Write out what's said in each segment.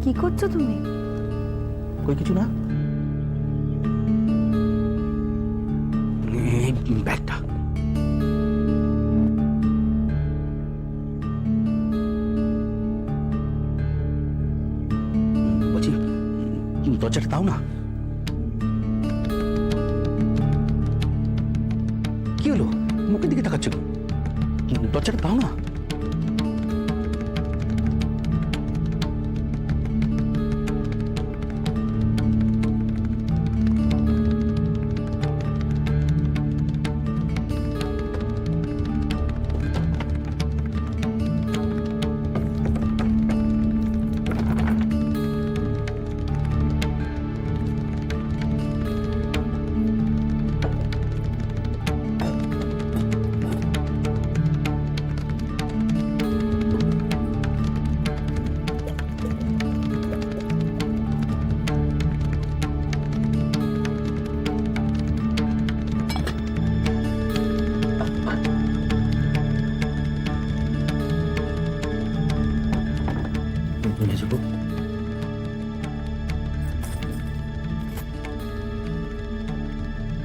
কি করছো তুমি? কই কিছু না, এই ব্যাগটা। বলছি দরজাটা দাও না। কি হলো, মুখের দিকে তাকাচ্ছ? দরজাটা দাও না।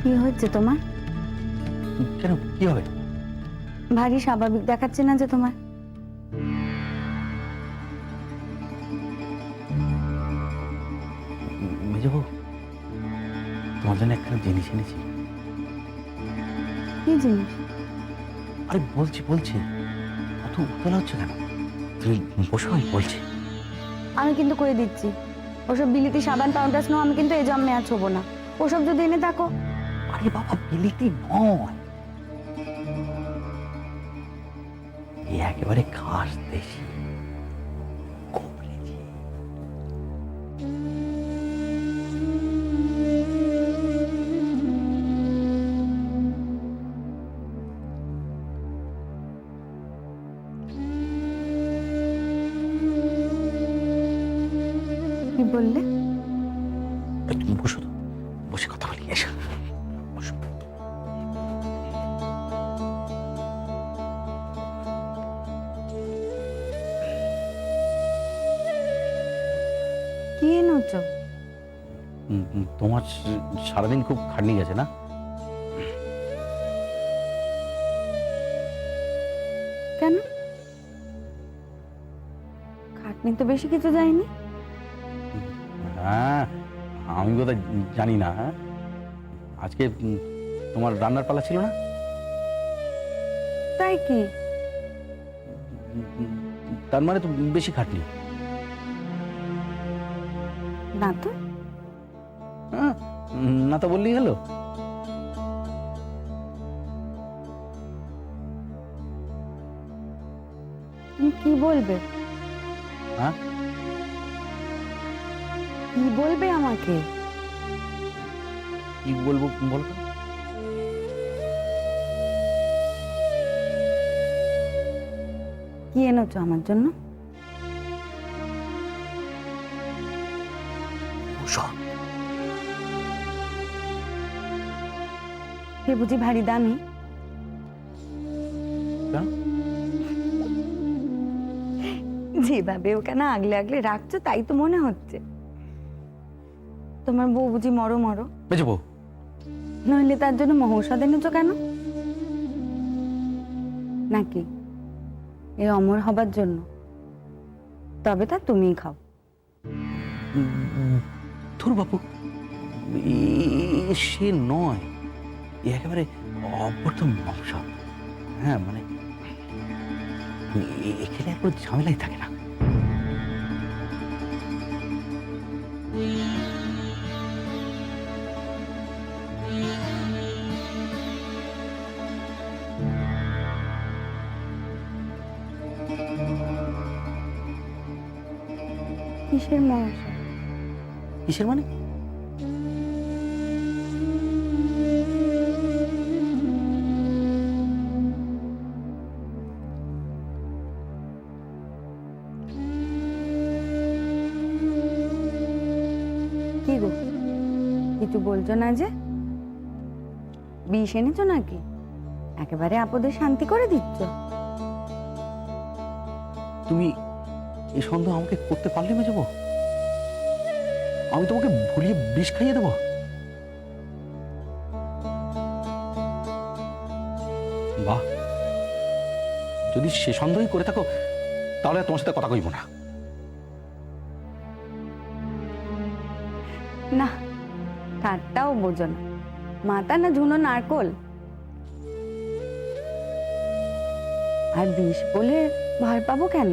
কি হচ্ছে তোমার? কেন, কি হবে? ভারী স্বাভাবিক দেখাচ্ছে না যে তোমার। মেজবু, তোমার জন্য একখানা জিনিস এনেছি। কি জিনিস? আরে বলছি বলছি, অত উতলা হচ্ছে কেন? তুমি বসো, আমি বলছি। আমি কিন্তু কয়ে দিচ্ছি, ওসব বিলিতি সাবান পাউডার স্নো আমি কিন্তু এই জন্মে আর ছোবো না। ওসব যদি এনে থাকো। আরে বাবা, বিলিতি নয়, এ একেবারে খাস দেশি কবরেজি। কি বললে? তুমি বসো তো, বসে কথা বলি। এসো বসো। কি এনেছো? তোমার সারাদিন খুব খাটনি গেছে না? কেন? খাটনি তো বেশি কিছু যায়নি। হ্যাঁ, আমি বোধহয় জানি না। হ্যাঁ, আজকে তোমার রান্নার পালা ছিল না? তাই কি? তার মানে তো বেশি খাটনি। না তো। হ্যাঁ, না তো বললেই হলো। তুমি কি বলবে? হ্যাঁ, কি বলবে আমাকে? কি বলবো বলো তো? কি এনেছো আমার জন্য? ওষুধ। সে বুঝি ভারী দামি? কেন? যেভাবে ওকে না আগলে আগলে রাখছো তাই তো মনে হচ্ছে। তোমার বউ বুঝি মরো মরো? বেঁচে বউ। নইলে তার জন্য মহৌষধ এনেছো কেন? নাকি এই অমর হবার জন্য? তবে তা তুমিই খাও। ধুর বাপু, সে নয়, এ একেবারে অভ্যর্থ মশা। হ্যাঁ মানে এখানে আর কোনো ঝামেলাই থাকে না। কিসের মহৌষধ? কিসের মানে? কি গো, কিছু বলছো না যে? বিষ এনেছো নাকি? একেবারে আপদে শান্তি করে দিচ্ছ। তুমি এই সন্দেহ আমাকে করতে পারলে মেজবো? আমি তোমাকে ভুলিয়ে বিষ খাইয়ে দেবো? বাহ, যদি সে সন্দেহই করে থাকো তাহলে আর তোমার সাথে কথা কইব না। না, ঠাট্টাও বোঝো না। মাথা না ঝুনো নারকোল। আর বিষ বলে ভয় পাবো কেন?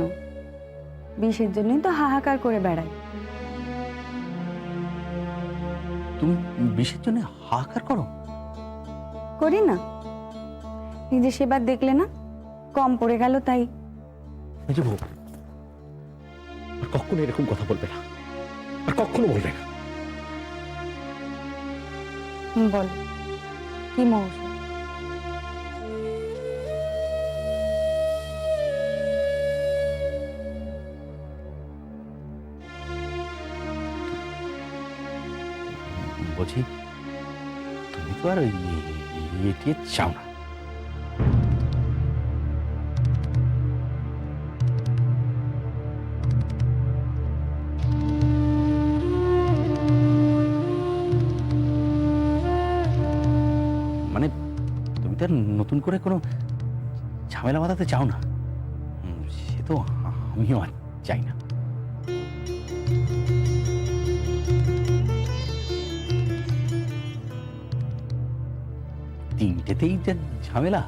বিষের জন্যই তো হাহাকার করে বেড়াই। তুমি বিষের জন্য হাহাকার করো? করি না? নিজে সেবার দেখলে না, কম পড়ে গেল তাই। মেজো বউ, আর কখনো এরকম কথা বলবে না, আর কখনো বলবে না। বল, কি মৌসুম? বলছি, তুমি তো আর এটিয়ে চাও না। মানে তুমি তো আর নতুন করে কোনো ঝামেলা বাঁধাতে চাও না। সে তো আমিও আর চাই না। তিনটেতেই যে ঝামেলা,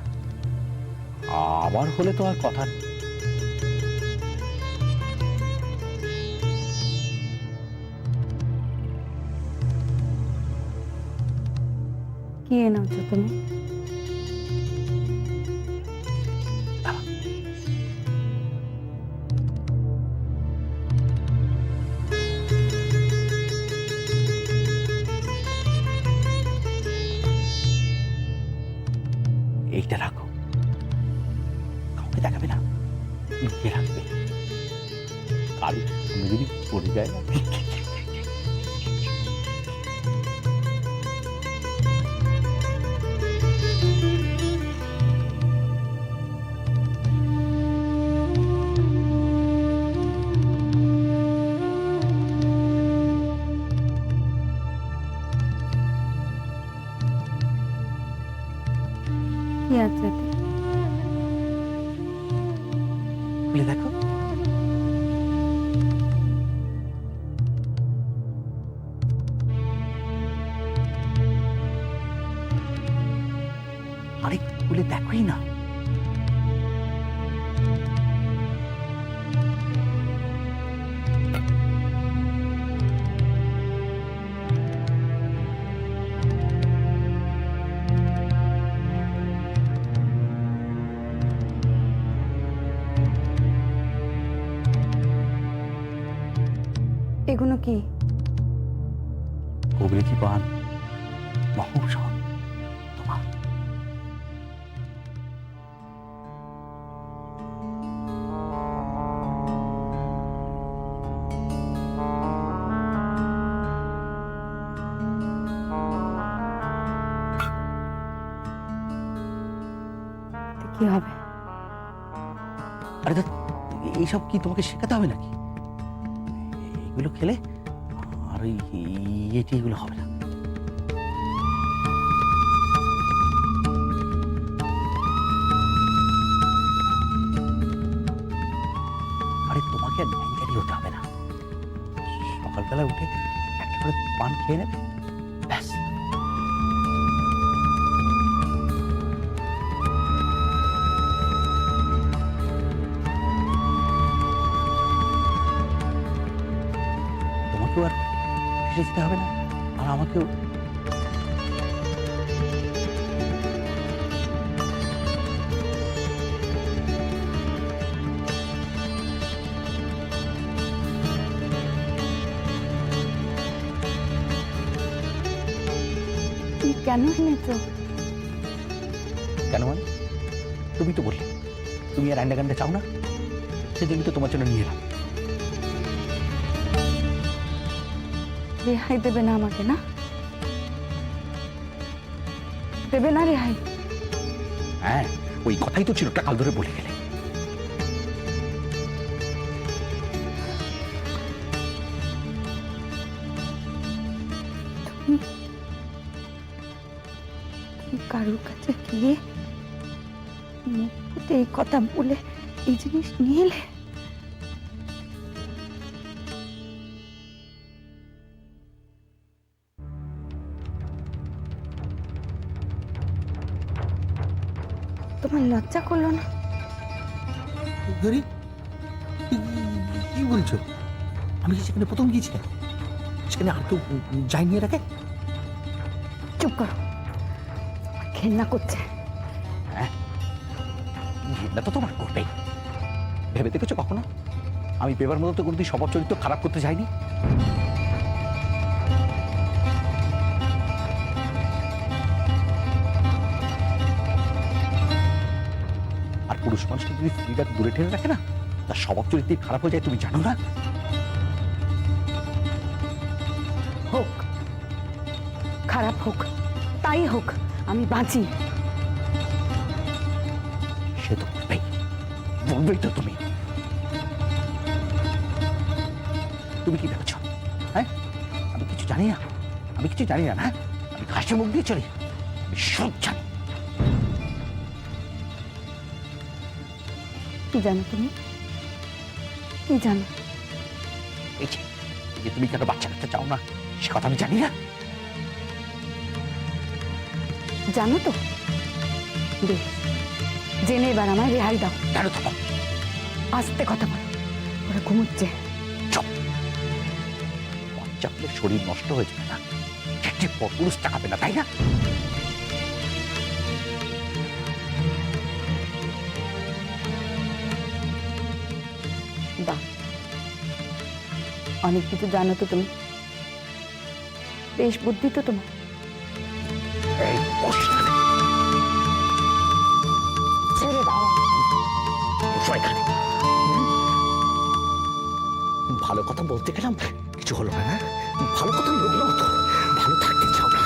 আবার হলে তো আর কথা। কি এনেছো তুমি? এইটা রাখো, কাউকে দেখাবে না, লুকিয়ে রাখবে। কারো সামনে যদি পড়ে যায় না। কি আছে এতে? খুলে দেখো। আরে খুলে দেখোই না। এগুলো কি? কবিরাজি পান, মহৌষধ তোমার। কি হবে? আরে এইসব কি তোমাকে শেখাতে হবে নাকি? এগুলো খেলে আর এগুলো হবে না। আরে তোমাকে আর ন্যাংকারি হতে হবে না। সকালবেলা উঠে একটা করে পান খেয়ে নেবে, ব্যাস। তোমাকেও আর ফেসে যেতে হবে না, আর আমাকেও। তুমি কেন এনেছো? কেন মানে? তুমি তো বললে তুমি আর আন্ডা গান্ডা চাও না, সেজন্য তো তোমার জন্য নিয়ে এলাম। রেহাই দেবে না আমাকে? না দেবে না রেহাই? হ্যাঁ, ওই কথাই তো চিরটা কাল ধরে বলে গেলে। তুমি কারোর কাছে গিয়ে মুখ ফুটে এই কথা বলে এই জিনিস নিয়ে এলে? তোমার লজ্জা করলো না? আরে, কি বলছো? আমি কি সেখানে প্রথম গিয়েছিলাম? সেখানে আর কেউ যায়নি এর আগে? চুপ করো, ঘেন্না করছে। হ্যাঁ, ঘৃণা তো তোমার করবেই। ভেবে দেখেছো কখনো আমি পেবার মতো তো কোনোদিন স্বভাব চরিত্র খারাপ করতে যাইনি? আর পুরুষ মানুষকে যদি স্ত্রীটাকে দূরে ঠেলে রাখে না, তার স্বভাব চরিত্র খারাপ হয়ে যায়, তুমি জানো না? হোক, খারাপ হোক, তাই হোক, আমি বাঁচি। সে তো বলবেই, বলবেই তো তুমি। তুমি কি ভেবেছ? হ্যাঁ, আমি কিছু জানি না? আমি কিছু জানি না? না, আমি ঘাসে মুখ দিয়ে চলি, আমি সব জানি। কি জানো তুমি? কি জানো? এই যে তুমি কেন বাচ্চা কাচ্চা চাও না, সে কথা আমি জানি না? জানো তো? বেশ, জেনে এবার আমায় রেহাই দাও। কেন তো? আস্তে কথা বলো, ওরা ঘুমোচ্ছে। চুপ! বাচ্চা হলে শরীর নষ্ট হয়ে যাবে না? একটি পুরুষ তাকাবে না, তাই না? বাহ, অনেক কিছু জানো তো তুমি। বেশ বুদ্ধি তো তোমার। এই বস এখানে। ছেড়ে দাও। বসো এখানে। ভালো কথা বলতে গেলাম, কিছু হলো না। ভালো কথা বললাম তো, ভালো থাকতে চাও না।